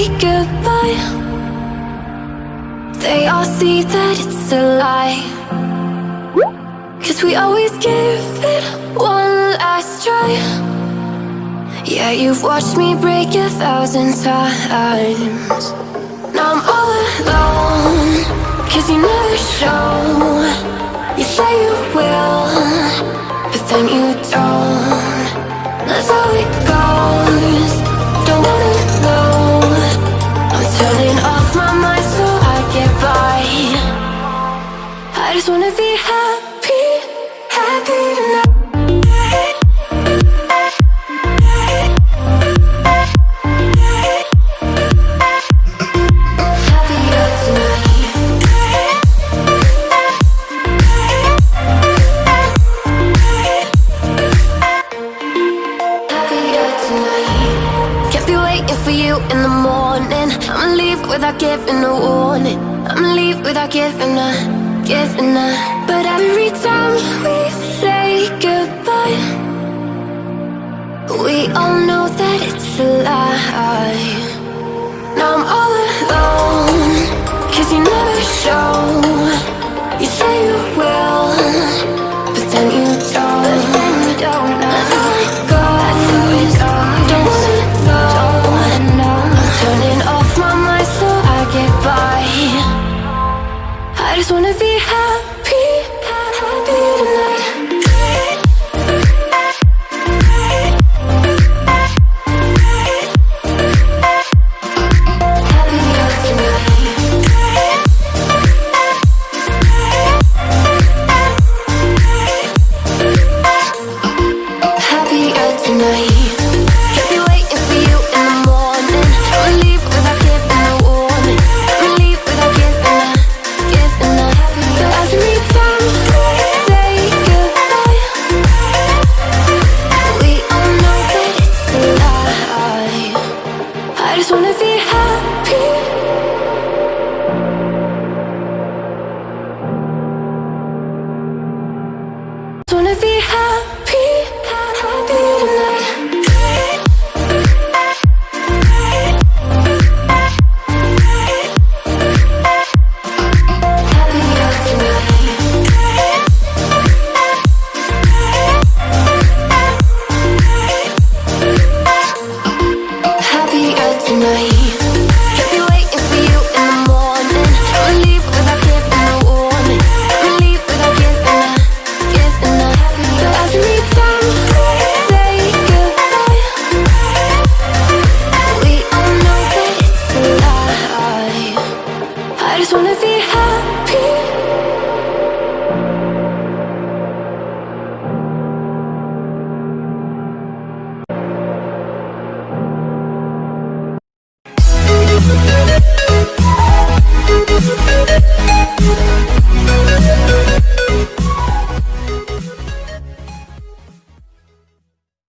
say goodbye, they all see that it's a lie. 'Cause we always give it one last try. Yeah, you've watched me break 1,000 times. Now I'm all alone, 'cause you never show. You say you will, but then you don't. That's how it goes. Don't wanna know. I'm turning off my mind so I get by. I just wanna be happy, happy tonight. In the morning, I'ma leave without giving a warning. I'ma leave without giving a. But every time we say goodbye, we all know that it's a lie. Now I'm all alone, 'cause you never show. You say you will,